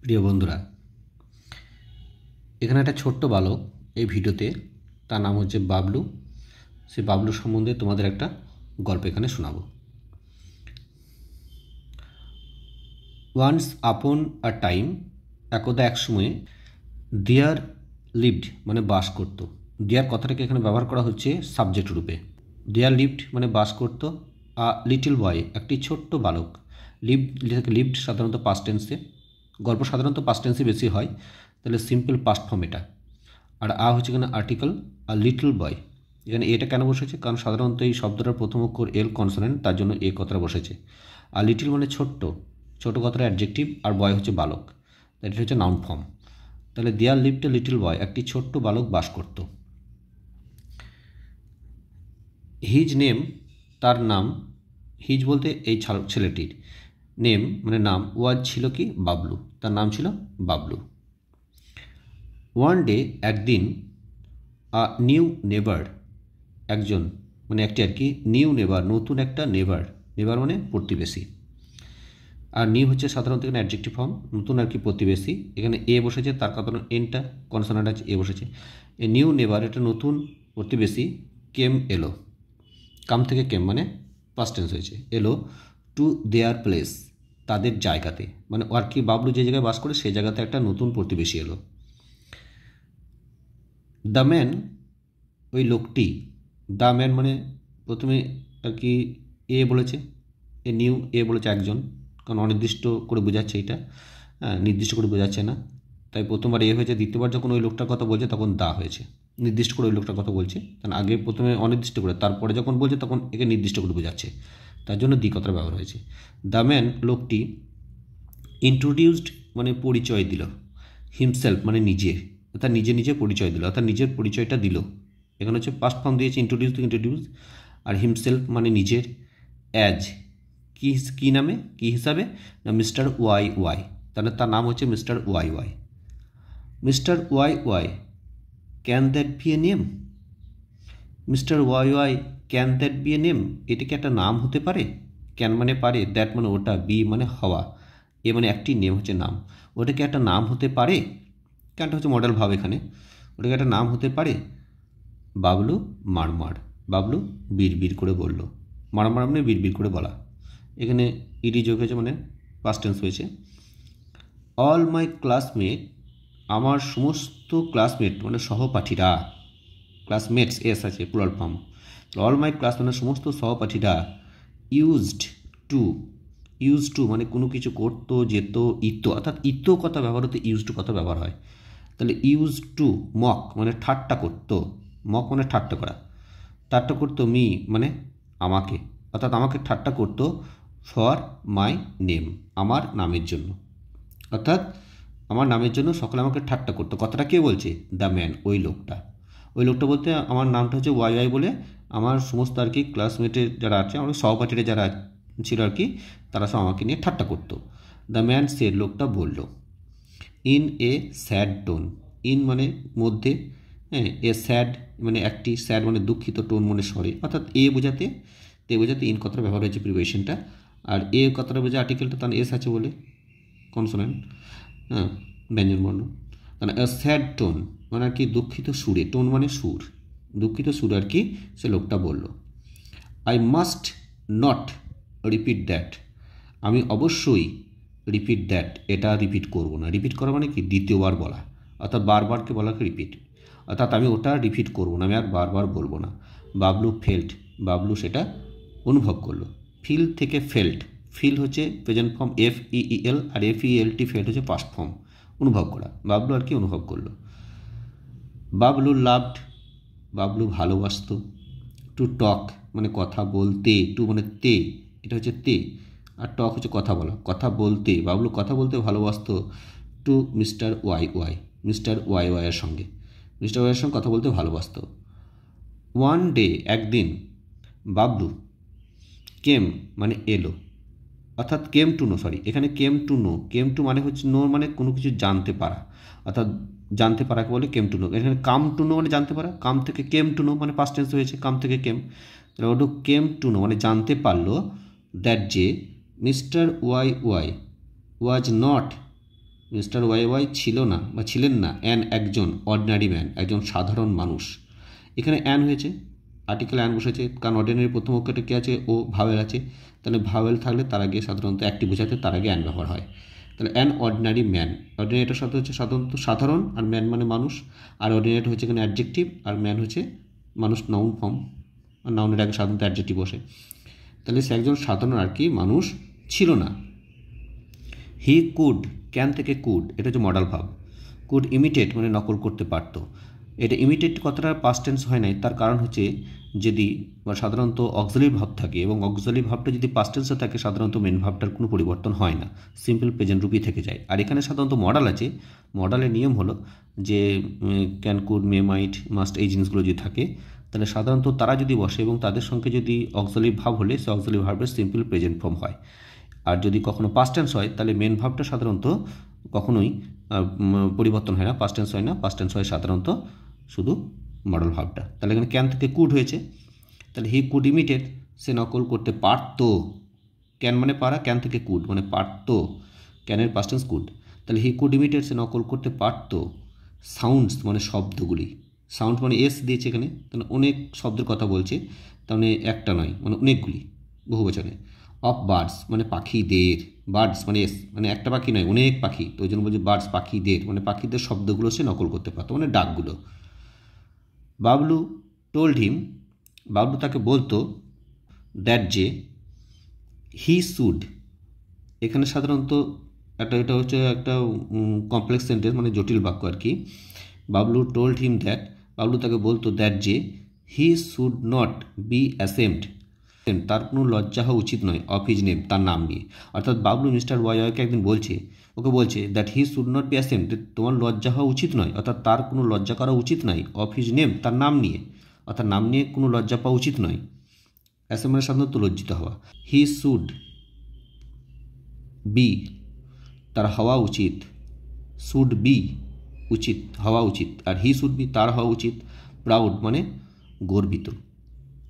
প্রিয় বন্ধুরা, এখানে একটা ছোট্ট বালক এই ভিডিওতে, তার নাম হচ্ছে বাবলু। সেই বাবলু সম্বন্ধে তোমাদের একটা গল্প এখানে শোনাবো। ওয়ান্স আপন আ টাইম, একদা এক সময়ে, দেয়ার লিভড মানে বাস করত। দেয়ার কথাটাকে এখানে ব্যবহার করা হচ্ছে সাবজেক্ট রূপে। দেয়ার লিভড মানে বাস করত আ লিটল বয়, একটি ছোট্ট বালক। লিভড সাধারণত পাস্ট টেন্সে, গল্প সাধারণত পাস্ট টেন্সে বেশি হয়, তাহলে সিম্পল পাস্ট ফর্ম এটা। আর হচ্ছে এখানে আর্টিকেল আ লিটল বয়। এখানে এটা কেন বসেছে? কারণ সাধারণত এই শব্দটার প্রথম অক্ষর এল কনসোনেন্ট, তার জন্য এ কথাটা বসেছে। আর লিটল মানে ছোট্ট, ছোট কথাটা অ্যাডজেক্টিভ, আর বয় হচ্ছে বালক, এটা হচ্ছে নাউন ফর্ম। তাহলে there lived a little boy, একটি ছোট্ট বালক বাস করত। হিজ নেম, তার নাম। হিজ বলতে এই ছেলেটির, নেম মানে নাম, ওয়াজ ছিল কি বাবলু, তার নাম ছিল বাবলু। ওয়ান ডে একদিন, আ নিউ নেবার, একজন মানে একটি আর কি, নিউ নেবার নতুন একটা, নেবার নেবার মানে প্রতিবেশী। আর নিউ হচ্ছে সাধারণত এখানে অ্যাডজেক্টিভ ফর্ম, নতুন আর কি প্রতিবেশী। এখানে এ বসেছে, তার কারণ এনটা কনসোনেন্ট আছে, এ বসেছে। এ নিউ নেবার এটা নতুন প্রতিবেশী, কেম এলো, কাম থেকে কেম মানে পাস্ট টেন্স হয়েছে, এলো টু দেয়ার প্লেস তাদের জায়গাতে, মানে আর কি বাবলু যে জায়গায় বাস করে সেই জায়গাতে একটা নতুন প্রতিবেশী এলো। দ্য ম্যান, ওই লোকটি, দ্য ম্যান মানে প্রথমে আর কি এ বলেছে, এ নিউ এ বলেছে একজন, কারণ অনির্দিষ্ট করে বোঝাচ্ছে এটা, নির্দিষ্ট করে বোঝাচ্ছে না, তাই প্রথমবার এ হয়েছে, দ্বিতীয়বার যখন ওই লোকটার কথা বলছে তখন দা হয়েছে, নির্দিষ্ট করে ওই লোকটার কথা বলছে। কারণ আগে প্রথমে অনির্দিষ্ট করে, তারপরে যখন বলছে তখন একে নির্দিষ্ট করে বোঝাচ্ছে, তার জন্য দি কথাটা ব্যবহার হয়েছে। দ্য ম্যান লোকটি, ইন্ট্রোডিউসড মানে পরিচয় দিল, হিমসেলফ মানে নিজে, অর্থাৎ নিজে নিজে পরিচয় দিল, অর্থাৎ নিজের পরিচয়টা দিল। এখানে হচ্ছে পাস্ট ফর্ম দিয়েছে ইন্ট্রোডিউস, আর হিমসেলফ মানে নিজের, অ্যাজ কি নামে, কি হিসাবে না, মিস্টার ওয়াই ওয়াই, তাহলে তার নাম হচ্ছে mister Y Y. Mister Y Y, can that be a name? Mister Y Y, can that be a name, এটা কি একটা নাম হতে পারে? ক্যান মানে পারে, দ্যাট মানে ওটা, বি মানে হওয়া, এ মানে একটি, নেম হচ্ছে নাম। ওটা কি একটা নাম হতে পারে? ক্যানটা হচ্ছে মডেল ভাব এখানে, ওটা কি একটা নাম হতে পারে? বাবলু মারমার, বাবলু বিড় করে বলল, মারমার মানে বিড় করে বলা। এখানে ইডি যোগ হয়েছে মানে পাস্ট টেন্স হয়েছে। অল মাই ক্লাসমেট, আমার সমস্ত ক্লাসমেট মানে সহপাঠীরা, ক্লাসমেটস এস আছে plural form. All my class মানে সমস্ত সহপাঠীরা, ইউজড টু মানে কোনো কিছু করতো, যেত, ইতো, অর্থাৎ ইতো কথা ব্যবহার হতে ইউজ টু কথা ব্যবহার হয়। তাহলে ইউজ টু মক মানে ঠাট্টা করতো, মক মানে ঠাট্টা করা, ঠাট্টা করতো, মি মানে আমাকে, অর্থাৎ আমাকে ঠাট্টা করতো, ফর মাই নেম আমার নামের জন্য, অর্থাৎ আমার নামের জন্য সকলে আমাকে ঠাট্টা করতো। কথাটা কে বলছে? দ্য ম্যান, ওই লোকটা। ওই লোকটা বলতে আমার নামটা হচ্ছে ওয়াই ওয়াই বলে আমার সমস্ত আর কি ক্লাসমেটের যারা আছে, আমার সহপাঠীরা যারা ছিল আর কি, তারা সব আমাকে নিয়ে ঠাট্টা করতো। দ্য ম্যান সে, লোকটা বলল, in a sad tone, in মানে মধ্যে, হ্যাঁ, এ স্যাড মানে একটি, স্যাড মানে দুঃখিত, টোন মানে স্বরে, অর্থাৎ এ বোঝাতে, তে বোঝাতে ইন কথাটা ব্যবহার হয়েছে প্রিপোজিশনটা। আর এ কথাটা বোঝা আর্টিকেলটা, তার এস আছে বলে কনসোনেন্ট, হ্যাঁ, ব্যঞ্জন বর্ণ। তাহলে স্যাড টোন মানে আর কি দুঃখিত সুরে, টোন মানে সুর, দুঃখিত সুর আর কি সে লোকটা বলল। I must not repeat that, আমি অবশ্যই রিপিট দ্যাট এটা রিপিট করব না। রিপিট করা মানে কি দ্বিতীয়বার বলা, অর্থাৎ বারবারকে বলাকে রিপিট, অর্থাৎ আমি ওটা রিপিট করব না, আমি আর বারবার বলবো না। বাবলু ফেল্ট, বাবলু সেটা অনুভব করলো। ফিল থেকে ফেল্ট, ফিল হচ্ছে প্রেজেন্ট ফর্ম এফ ই এল, আর এফ ই এল টি ফেল্ট হচ্ছে পাস্ট ফর্ম, অনুভব করা। বাবলু আর কি অনুভব করলো। বাবলু লাভড, বাবলু ভালোবাসত। টু টক মানে কথা বলতে, টু মানে তে, এটা হচ্ছে তে, আর টক হচ্ছে কথা বলা, কথা বলতে, বাবলু কথা বলতে ভালোবাসত। To mister Y Y, mister Y ওয়াইয়ের সঙ্গে, মিস্টার ওয়াইয়ের সঙ্গে কথা বলতে ভালোবাসত। ওয়ান ডে একদিন, বাবলু কেম মানে এলো, অর্থাৎ কেম টু নো, সরি এখানে came to know, came to মানে হচ্ছে নো মানে কোনো কিছু জানতে পারা, অর্থাৎ জানতে পারাকে বলে কেম টু নো। এখানে কাম টু নো মানে জানতে পারা, কাম থেকে কেম টু নো মানে পাস্ট টেন্স হয়েছে, কাম থেকে কেম, তাহলে ওটা কেম টু নো মানে জানতে পারলো, দ্যাট যে mister Y Y was not mister Y Y ছিল না বা ছিলেন না একজন অর্ডিনারি ম্যান, একজন সাধারণ মানুষ। এখানে অ্যান হয়েছে, আর্টিকেল অ্যান বসেছে, কারণ অর্ডিনারি প্রথম অক্ষরটা কী আছে, ও ভাওয়েল আছে, তাহলে ভাওয়েল থাকলে তার আগে সাধারণত একটি বোঝাতে তার আগে অ্যান ব্যবহার হয়। তাহলে অ্যান অর্ডিনারি ম্যান, অর্ডিনারিটার সাথে হচ্ছে সাধারণত সাধারণ, আর ম্যান মানে মানুষ, আর অর্ডিনারিটা হচ্ছে এখানে অ্যাডজেক্টিভ, আর ম্যান হচ্ছে মানুষ নাউন ফর্ম, আর নাউনের আগে সাধারণত অ্যাডজেক্টিভ বসে। তাহলে সে একজন সাধারণ আর কি মানুষ ছিল না। হি কুড, ক্যান থেকে কুড, এটা হচ্ছে মডাল ভাব। কুড ইমিটেট মানে নকল করতে পারত। এটা ইমিটেট কথাটা পাস্ট টেন্স হয় নাই, তার কারণ হচ্ছে যদি সাধারণত অক্সিলারি ভাব থাকে, এবং অক্সিলারি ভাবটা যদি পাস্ট টেন্সে থাকে সাধারণত মেন ভাবটার কোনো পরিবর্তন হয় না, সিম্পল প্রেজেন্ট রূপই থেকে যায়। আর এখানে সাধারণত মডাল আছে, মডালের নিয়ম হলো যে can, could, may, might, must এই জিনিসগুলো যদি থাকে তাহলে সাধারণত তারা যদি বসে এবং তাদের সঙ্গে যদি অক্সিলারি ভাব হলে সে অক্সিলারি ভাবের সিম্পল প্রেজেন্ট ফর্ম হয়। আর যদি কখনো পাস্ট টেন্স হয় তাহলে মেন ভাবটা সাধারণত কখনোই পরিবর্তন হয় না, পাস্ট টেন্স হয় না, পাস্ট টেন্স হয় সাধারণত শুধু মডেল ভাবটা। তাহলে এখানে ক্যান থেকে কুড হয়েছে, তাহলে হি কুড ইমিটেট, সে নকল করতে পারত। ক্যান মানে পারা, ক্যান থেকে কুড মানে পারত, ক্যানের পাস্ট টেন্স কুড। তাহলে হি কুড ইমিটেট, সে নকল করতে পারত। সাউন্ডস মানে শব্দগুলি, সাউন্ড মানে এস দিয়েছে এখানে, তাহলে অনেক শব্দের কথা বলছে, তার মানে একটা নয়, মানে অনেকগুলি, বহু বচনে। অফ বার্ডস মানে পাখিদের, বার্ডস মানে এস মানে একটা পাখি নয়, অনেক পাখি, তো ওই জন্য বলছে বার্ডস পাখিদের, মানে পাখিদের শব্দগুলো সে নকল করতে পারতো, মানে ডাকগুলো। বাবলু টোল্ড হিম, বাবলু তাকে বলতো দ্যাট যে হি শুড, এখানে সাধারণত এটা হচ্ছে একটা কমপ্লেক্স সেন্টেন্স, মানে জটিল বাক্য আর কি। Bablu told him that, Bablu তাকে বলতো দ্যাট যে he should not be ashamed, তার কোনো লজ্জা হওয়া উচিত নয়, অফ হিজ নেম, তার নাম নিয়ে। অর্থাৎ বাবলু মিস্টার ওয়াই ওয়াইকে একদিন বলছে, ওকে বলছে that he should not be ashamed, তোমার লজ্জা হওয়া উচিত নয়, অর্থাৎ তার কোনো লজ্জা করা উচিত নয়, অফ হিজ নেম, তার নাম নিয়ে, অর্থাৎ নাম নিয়ে কোনো লজ্জা পাওয়া উচিত নয়। অ্যাসেম মানে সাধারণত লজ্জিত হওয়া। হি শুড বি, তার হওয়া উচিত, শুড বি উচিত, হওয়া উচিত, আর হি শুড বি তার হওয়া উচিত। প্রাউড মানে গর্বিত,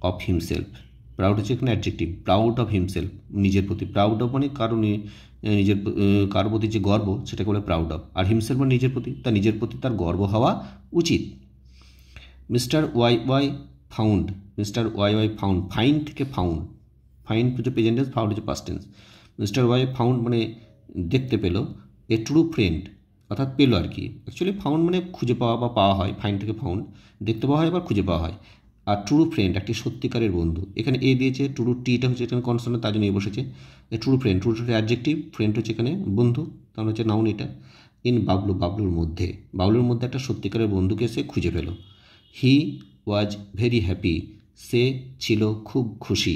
অফ হিমসেলফ, প্রাউড হচ্ছে এখানে অ্যাডজেক্টিভ, প্রাউড অফ হিমসেলফ, নিজের প্রতি, প্রাউড অফ মানে কারণ নিজের কারোর প্রতি যে গর্ব সেটাকে বলে প্রাউড অফ, আর হিমসেলফ মানে নিজের প্রতি, তার নিজের প্রতি তার গর্ব হওয়া উচিত। Mister Y Y found, mister Y Y found, find থেকে ফাউন্ড, ফাইন হচ্ছে প্রেজেন্ট টেন্স, ফাউন্ড হচ্ছে past tense. Mister Y found মানে দেখতে পেল, এ ট্রু ফ্রেন্ড অর্থাৎ পেলো আর কি, অ্যাকচুয়ালি ফাউন্ড মানে খুঁজে পাওয়া বা পাওয়া হয়, ফাইন থেকে ফাউন্ড, দেখতে পাওয়া হয় আবার খুঁজে পাওয়া হয়। আর ট্রু ফ্রেন্ড একটি সত্যিকারের বন্ধু, এখানে এ দিয়েছে, ট্রু টিটা হচ্ছে এখানে কনসোনেন্ট, তার জন্য এ বসেছে। এ ট্রু ফ্রেন্ড, ট্রু হচ্ছে অ্যাডজেক্টিভ, ফ্রেন্ড হচ্ছে এখানে বন্ধু, তার হচ্ছে নাউন এটা। ইন বাবলু, বাবলুর মধ্যে, বাবলুর মধ্যে একটা সত্যিকারের বন্ধুকে সে খুঁজে পেল। হি ওয়াজ ভেরি হ্যাপি, সে ছিল খুব খুশি।